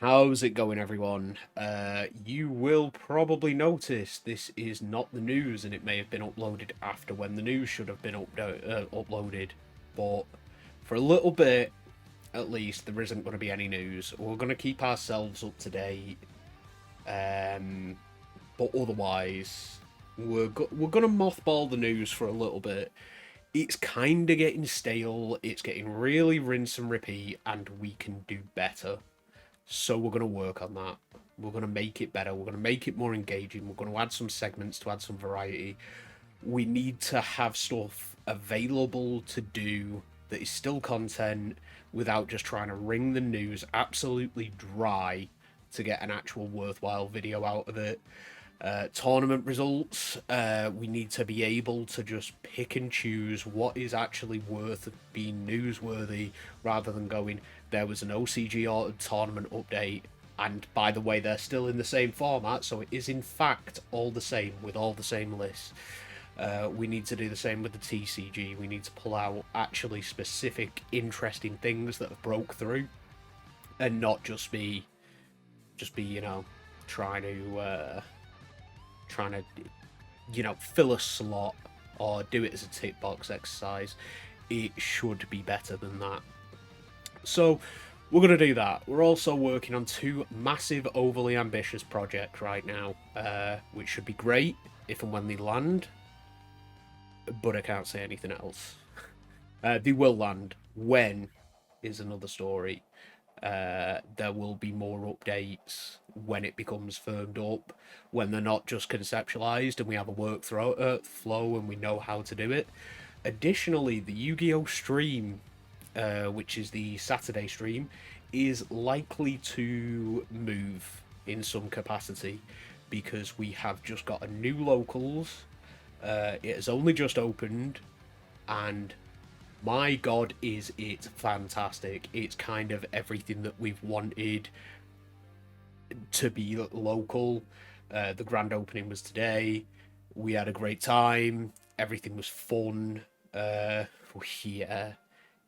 How's it going, everyone? You will probably notice this is not the news, and it may have been uploaded after when the news should have been uploaded. But for a little bit, at least, there isn't going to be any news. We're going to keep ourselves up to date, but otherwise, we're going to mothball the news for a little bit. It's kind of getting stale. It's getting really rinse and repeat, and we can do better. So we're going to work on that. We're going to make it better. We're going to make it more engaging. We're going to add some segments to add some variety. We need to have stuff available to do that is still content without just trying to wring the news absolutely dry to get an actual worthwhile video out of it. Tournament results, we need to be able to just pick and choose what is actually worth being newsworthy rather than going, there was an OCG tournament update, and by the way, they're still in the same format, so it is in fact all the same with all the same lists. We need to do the same with the TCG. We need to pull out actually specific, interesting things that have broke through, and not just be, trying to fill a slot or do it as a tick box exercise. It should be better than that. So we're going to do that. We're also working on two massive, overly ambitious projects right now, which should be great if and when they land, but I can't say anything else. They will land. When is another story. There will be more updates when it becomes firmed up, when they're not just conceptualized and we have a flow and we know how to do it. Additionally, the Yu-Gi-Oh stream, which is the Saturday stream, is likely to move in some capacity because we have just got a new locals. It has only just opened, and my god, is it fantastic. It's kind of everything that we've wanted to be local. The grand opening was today. We had a great time. Everything was fun. Yeah,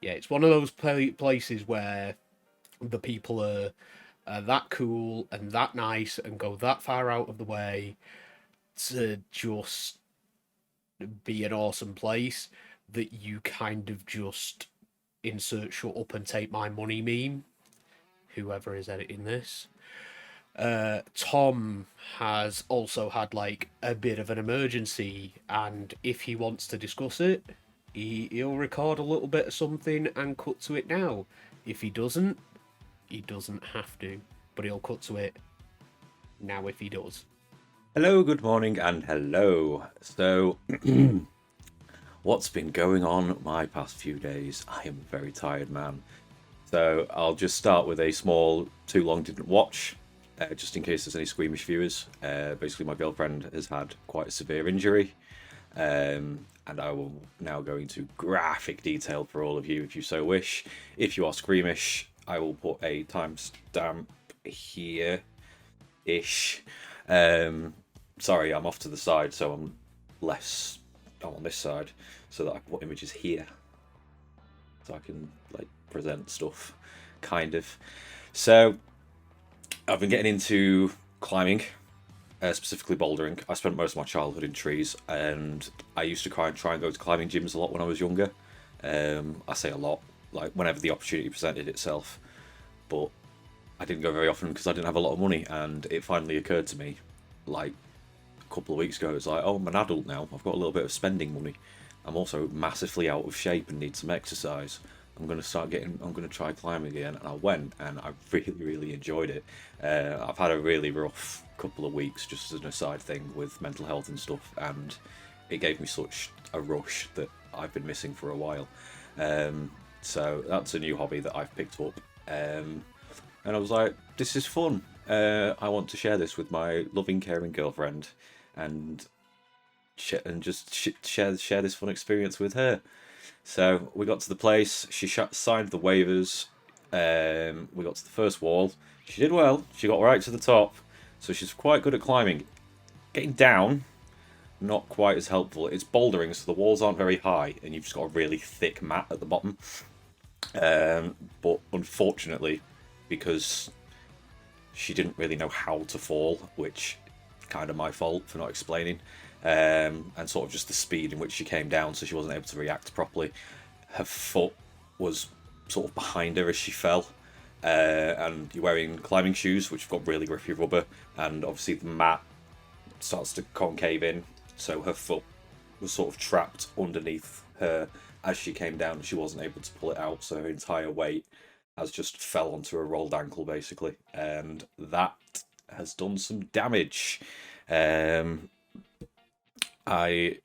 it's one of those places where the people are that cool and that nice and go that far out of the way to just be an awesome place that you kind of just insert shut up and take my money meme, whoever is editing this. Tom has also had like a bit of an emergency, and if he wants to discuss it, he'll record a little bit of something and cut to it now. If he doesn't have to, but he'll cut to it now if he does. Hello, good morning, and hello. So, what's been going on my past few days? I am a very tired man. So, I'll just start with a small too long didn't watch, just in case there's any squeamish viewers. Basically, my girlfriend has had quite a severe injury, and I will now go into graphic detail for all of you if you so wish. If you are squeamish, I will put a timestamp here-ish. Sorry, I'm off to the side, so I'm on this side, so that I can put images here, so I can like present stuff, kind of. So I've been getting into climbing, specifically bouldering. I spent most of my childhood in trees, and I used to try and go to climbing gyms a lot when I was younger. I say a lot, like whenever the opportunity presented itself, but I didn't go very often because I didn't have a lot of money, and it finally occurred to me, like a couple of weeks ago, it's like, oh, I'm an adult now, I've got a little bit of spending money. I'm also massively out of shape and need some exercise. I'm going to try climbing again, and I went, and I really, really enjoyed it. I've had a really rough couple of weeks, just as an aside thing, with mental health and stuff, and it gave me such a rush that I've been missing for a while. So that's a new hobby that I've picked up. And I was like, this is fun. I want to share this with my loving, caring girlfriend, and just share this fun experience with her. So we got to the place. She signed the waivers. We got to the first wall. She did well. She got right to the top, so she's quite good at climbing. Getting down, not quite as helpful. It's bouldering, so the walls aren't very high, and you've just got a really thick mat at the bottom. But unfortunately, because she didn't really know how to fall, which kind of my fault for not explaining, and sort of just the speed in which she came down, so she wasn't able to react properly. Her foot was sort of behind her as she fell, and you're wearing climbing shoes which have got really grippy rubber, and obviously the mat starts to concave in, so her foot was sort of trapped underneath her as she came down. She wasn't able to pull it out, so her entire weight has just fell onto a rolled ankle basically, and that has done some damage. I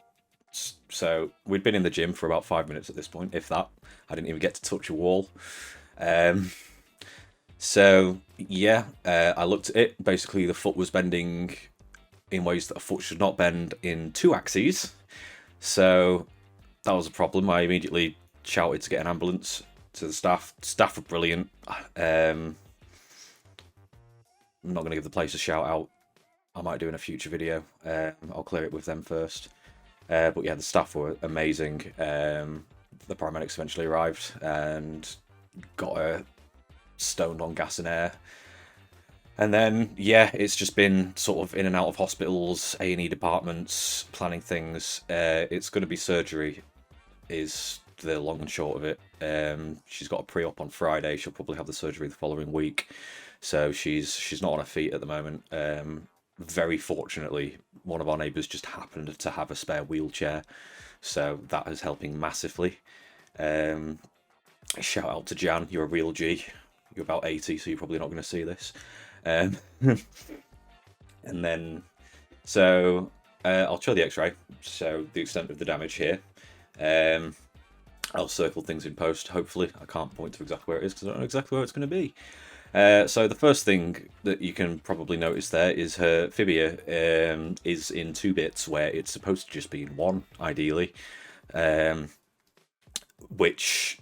so we'd been in the gym for about 5 minutes at this point, if that. I didn't even get to touch a wall. So yeah, I looked at it. Basically, the foot was bending in ways that a foot should not bend in 2 axes. So that was a problem. I immediately shouted to get an ambulance to the staff. Staff were brilliant. I'm not going to give the place a shout out. I might do in a future video. I'll clear it with them first. But yeah, the staff were amazing. The paramedics eventually arrived and got her stoned on gas and air. And then, yeah, it's just been sort of in and out of hospitals, A&E departments, planning things. It's going to be surgery, is the long and short of it. She's got a pre-op on Friday. She'll probably have the surgery the following week. So she's not on her feet at the moment. Very fortunately, one of our neighbours just happened to have a spare wheelchair, so that is helping massively. Shout out to Jan, you're a real G. You're about 80, so you're probably not going to see this. And then, so I'll show the X-ray. So the extent of the damage here. I'll circle things in post. Hopefully, I can't point to exactly where it is because I don't know exactly where it's going to be. So the first thing that you can probably notice there is her fibia is in 2 bits where it's supposed to just be in 1, ideally, which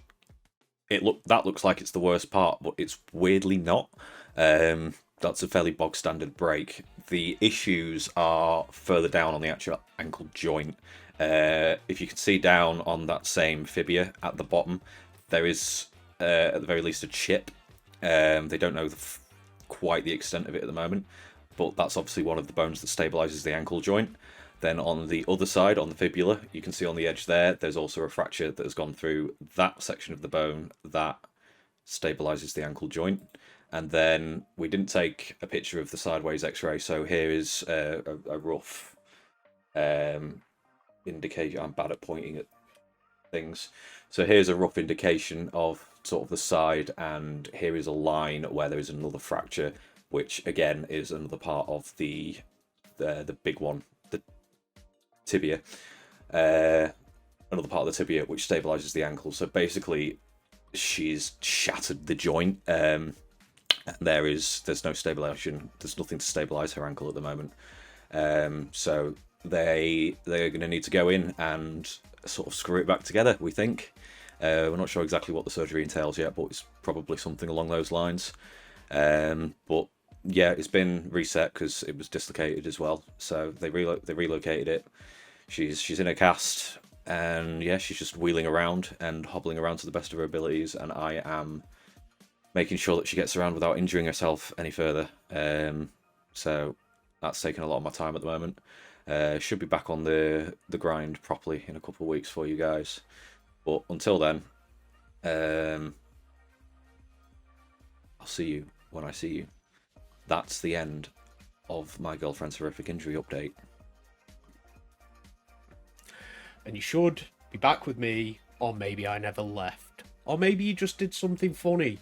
that looks like it's the worst part, but it's weirdly not. That's a fairly bog standard break. The issues are further down on the actual ankle joint. If you can see down on that same fibia at the bottom, there is at the very least a chip. They don't know quite the extent of it at the moment, but that's obviously one of the bones that stabilizes the ankle joint. Then on the other side, on the fibula, you can see on the edge there's also a fracture that has gone through that section of the bone that stabilizes the ankle joint. And then we didn't take a picture of the sideways X-ray, so here is a rough indication. I'm bad at pointing at things. So here's a rough indication of sort of the side, and here is a line where there is another fracture, which again is another part of the big one, the tibia. Another part of the tibia which stabilizes the ankle. So basically, she's shattered the joint. There's no stabilization. There's nothing to stabilize her ankle at the moment. So they're going to need to go in and sort of screw it back together, we think. We're not sure exactly what the surgery entails yet, but it's probably something along those lines. But yeah, it's been reset because it was dislocated as well. So they relocated it. She's in a cast, and yeah, she's just wheeling around and hobbling around to the best of her abilities. And I am making sure that she gets around without injuring herself any further. So that's taking a lot of my time at the moment. Should be back on the grind properly in a couple of weeks for you guys. But until then, I'll see you when I see you. That's the end of my girlfriend's horrific injury update. And you should be back with me, or maybe I never left. Or maybe you just did something funny,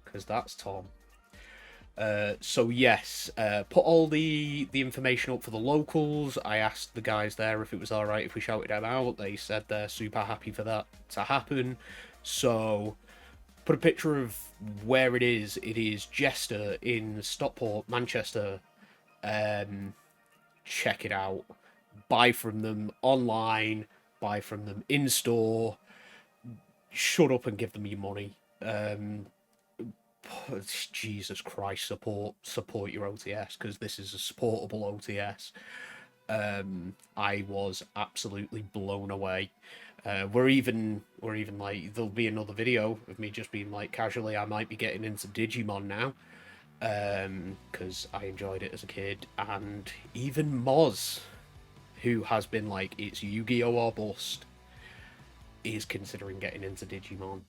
because that's Tom. So yes, put all the information up for the locals. I asked the guys there if it was alright if we shouted them out. They said they're super happy for that to happen. So put a picture of where it is. It is Jester in Stockport, Manchester. Check it out. Buy from them online. Buy from them in store. Shut up and give them your money. Jesus Christ, support your OTS, because this is a supportable OTS. I was absolutely blown away. We're even like, there'll be another video of me just being like, casually, I might be getting into Digimon now. because I enjoyed it as a kid, and even Moz, who has been like, it's Yu-Gi-Oh or bust, is considering getting into Digimon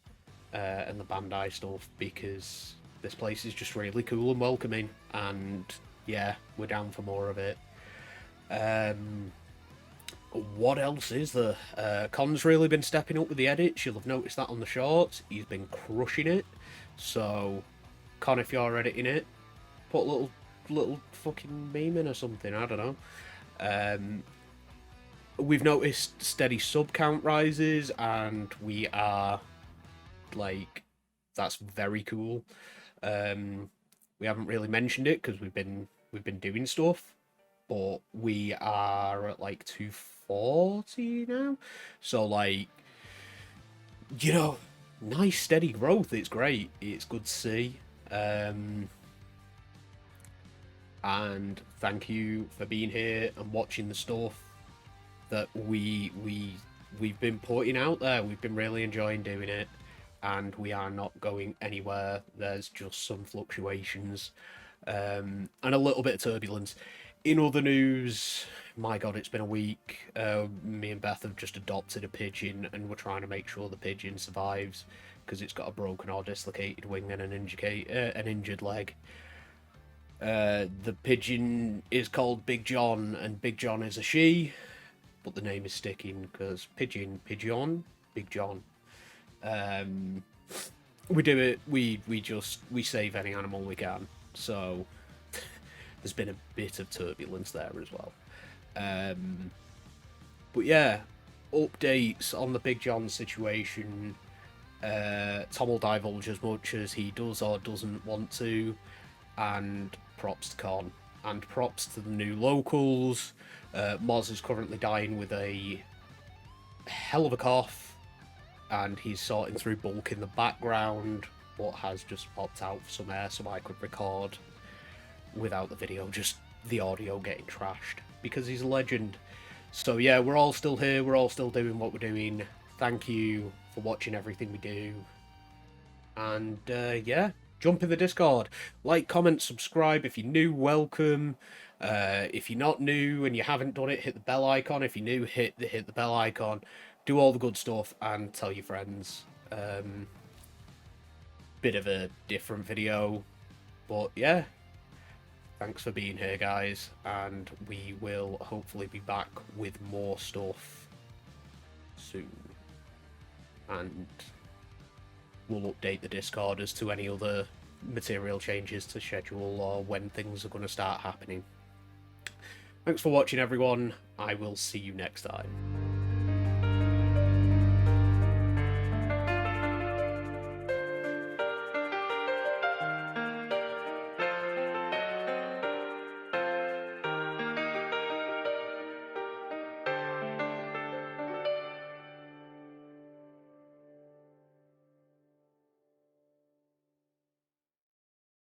and the Bandai stuff, because this place is just really cool and welcoming, and yeah, we're down for more of it. What else is there? Con's really been stepping up with the edits. You'll have noticed that on the shorts. He's been crushing it. So, Con, if you're editing it, put a little fucking meme in or something. I don't know. We've noticed steady sub count rises, and we are like, that's very cool. We haven't really mentioned it because we've been doing stuff, but we are at like 240 now. So like, you know, nice steady growth. It's great. It's good to see. And thank you for being here and watching the stuff that we've been putting out there. We've been really enjoying doing it, and we are not going anywhere. There's just some fluctuations and a little bit of turbulence. In other news, my god, it's been a week. Me and Beth have just adopted a pigeon, and we're trying to make sure the pigeon survives because it's got a broken or dislocated wing and an injured leg. The pigeon is called Big John, and Big John is a she, but the name is sticking because pigeon, Big John. We do it. We save any animal we can. So there's been a bit of turbulence there as well. But yeah, updates on the Big John situation. Tom will divulge as much as he does or doesn't want to, and props to Con, and props to the new locals. Moz is currently dying with a hell of a cough, and he's sorting through bulk in the background, but has just popped out for some air so I could record without the video, just the audio getting trashed, because he's a legend. So yeah, we're all still here, we're all still doing what we're doing. Thank you for watching everything we do. And yeah, jump in the Discord. Like, comment, subscribe. If you're new, welcome. If you're not new and you haven't done it, hit the bell icon. If you're new, hit the bell icon. Do all the good stuff and tell your friends. Bit of a different video, but yeah. Thanks for being here, guys, and we will hopefully be back with more stuff soon. And we'll update the Discord as to any other material changes to schedule or when things are going to start happening. Thanks for watching, everyone. I will see you next time.